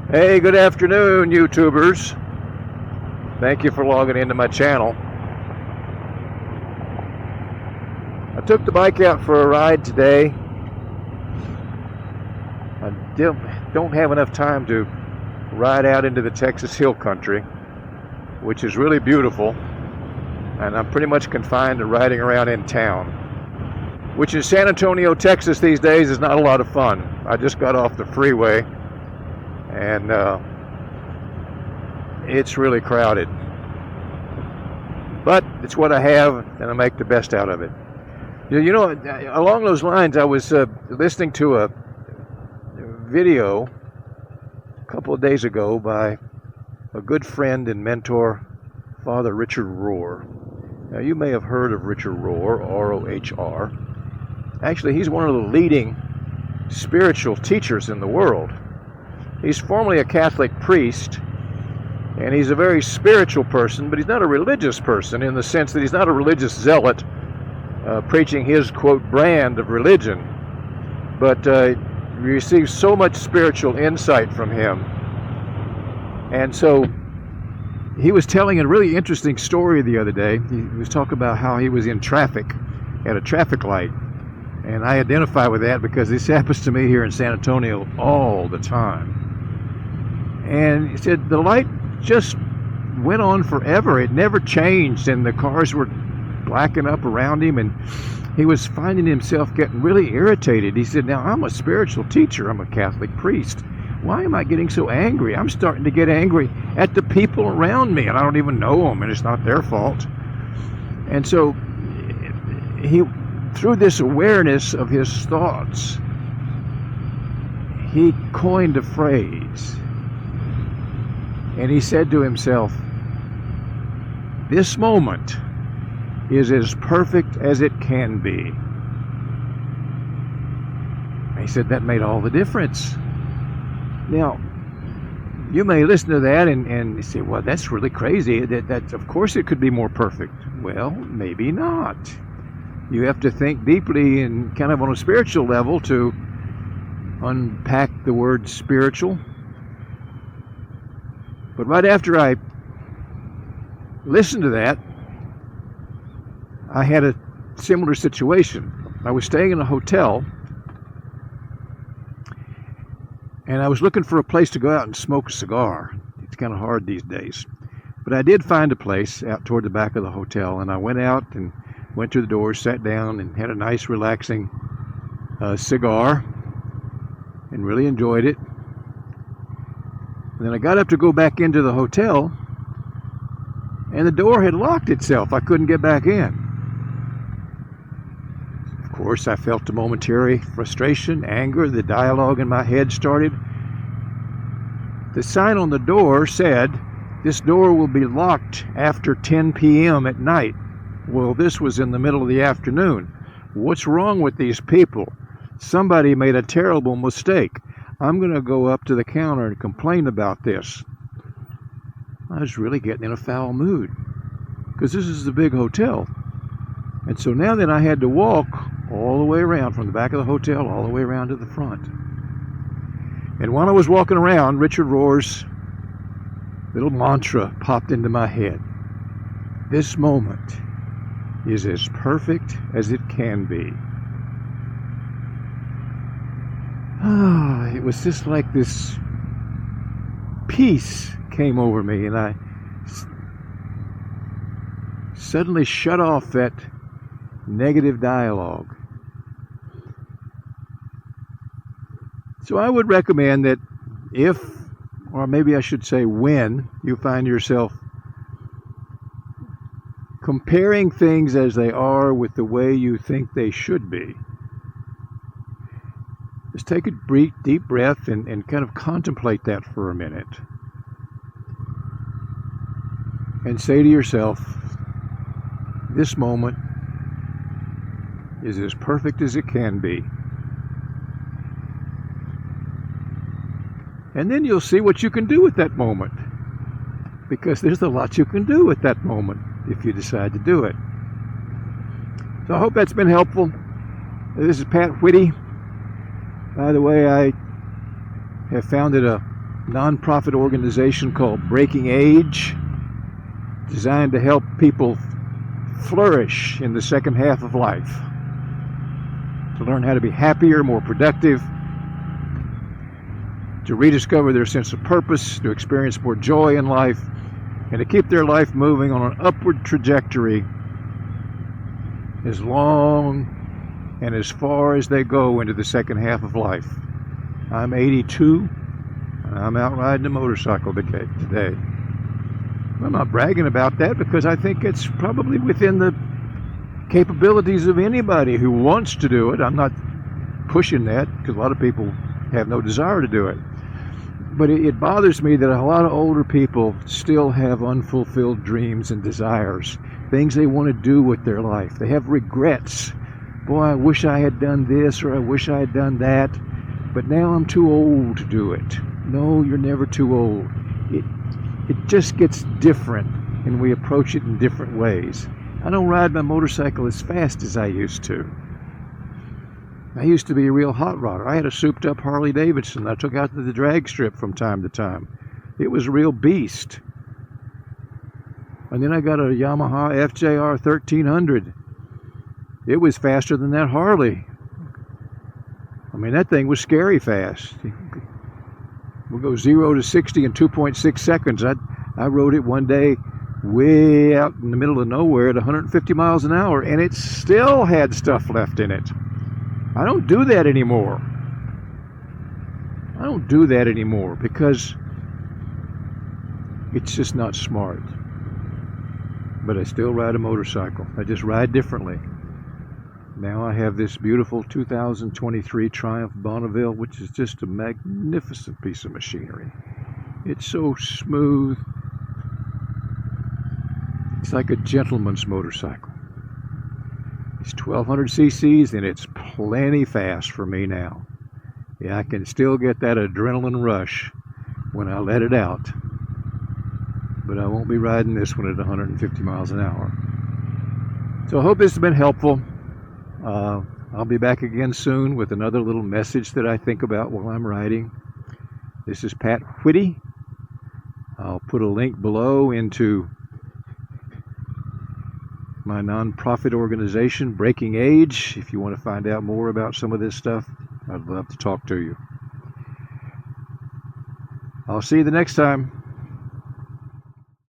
Hey, good afternoon, YouTubers. Thank you for logging into my channel. I took the bike out for a ride today. I don't have enough time to ride out into the Texas Hill Country, which is really beautiful, and I'm pretty much confined to riding around in town, which in San Antonio, Texas these days is not a lot of fun. I just got off the freeway, and it's really crowded. But it's what I have, and I make the best out of it. You know, along those lines, I was listening to a video a couple of days ago by a good friend and mentor, Father Richard Rohr. Now, you may have heard of Richard Rohr, R-O-H-R. Actually, he's one of the leading spiritual teachers in the world. He's formerly a Catholic priest, and he's a very spiritual person, but he's not a religious person in the sense that he's not a religious zealot preaching his, quote, brand of religion. But you receive so much spiritual insight from him. And so he was telling a really interesting story the other day. He was talking about how he was in traffic at a traffic light. And I identify with that because this happens to me here in San Antonio all the time. And he said the light just went on forever. It never changed, and the cars were blacking up around him, and he was finding himself getting really irritated. He said, now, I'm a spiritual teacher. I'm a Catholic priest. Why am I getting so angry? I'm starting to get angry at the people around me, and I don't even know them, and it's not their fault. And so he, through this awareness of his thoughts, he coined a phrase. And he said to himself, this moment is as perfect as it can be. And he said that made all the difference. Now, you may listen to that and say, well, that's really crazy. That of course it could be more perfect. Well, maybe not. You have to think deeply and kind of on a spiritual level to unpack the word spiritual. But right after I listened to that, I had a similar situation. I was staying in a hotel, and I was looking for a place to go out and smoke a cigar. It's kind of hard these days. But I did find a place out toward the back of the hotel, and I went out and went to the door, sat down, and had a nice, relaxing cigar, and really enjoyed it. And then I got up to go back into the hotel, and the door had locked itself. I couldn't get back in. Of course, I felt a momentary frustration, anger. The dialogue in my head started. The sign on the door said, this door will be locked after 10 p.m. at night. Well, this was in the middle of the afternoon. What's wrong with these people? Somebody made a terrible mistake. I'm going to go up to the counter and complain about this. I was really getting in a foul mood because this is a big hotel. And so now then I had to walk all the way around from the back of the hotel all the way around to the front. And while I was walking around, Richard Rohr's little mantra popped into my head. This moment is as perfect as it can be. It was just like this peace came over me, and I suddenly shut off that negative dialogue. So I would recommend that if, or maybe I should say when, you find yourself comparing things as they are with the way you think they should be, just take a deep breath and kind of contemplate that for a minute. And say to yourself, this moment is as perfect as it can be. And then you'll see what you can do with that moment. Because there's a lot you can do with that moment if you decide to do it. So I hope that's been helpful. This is Pat Whitty. By the way, I have founded a nonprofit organization called Breaking Age, designed to help people flourish in the second half of life, to learn how to be happier, more productive, to rediscover their sense of purpose, to experience more joy in life, and to keep their life moving on an upward trajectory as long and as far as they go into the second half of life. I'm 82, and I'm out riding a motorcycle today. I'm not bragging about that because I think it's probably within the capabilities of anybody who wants to do it. I'm not pushing that because a lot of people have no desire to do it. But it bothers me that a lot of older people still have unfulfilled dreams and desires, things they want to do with their life. They have regrets. Boy, I wish I had done this, or I wish I had done that, but now I'm too old to do it. No, you're never too old. It just gets different, and we approach it in different ways. I don't ride my motorcycle as fast as I used to. I used to be a real hot rodder. I had a souped up Harley Davidson I took out to the drag strip from time to time. It was a real beast. And then I got a Yamaha FJR 1300. It was faster than that Harley. I mean, that thing was scary fast. We'll go 0 to 60 in 2.6 seconds. I rode it one day way out in the middle of nowhere at 150 miles an hour, and it still had stuff left in it. I don't do that anymore. I don't do that anymore because it's just not smart. But I still ride a motorcycle. I just ride differently. Now I have this beautiful 2023 Triumph Bonneville, which is just a magnificent piece of machinery. It's so smooth. It's like a gentleman's motorcycle. It's 1200 cc's and it's plenty fast for me now. Yeah, I can still get that adrenaline rush when I let it out. But I won't be riding this one at 150 miles an hour. So I hope this has been helpful. I'll be back again soon with another little message that I think about while I'm riding. This is Pat Whitty. I'll put a link below into my nonprofit organization, Breaking Age. If you want to find out more about some of this stuff, I'd love to talk to you. I'll see you the next time.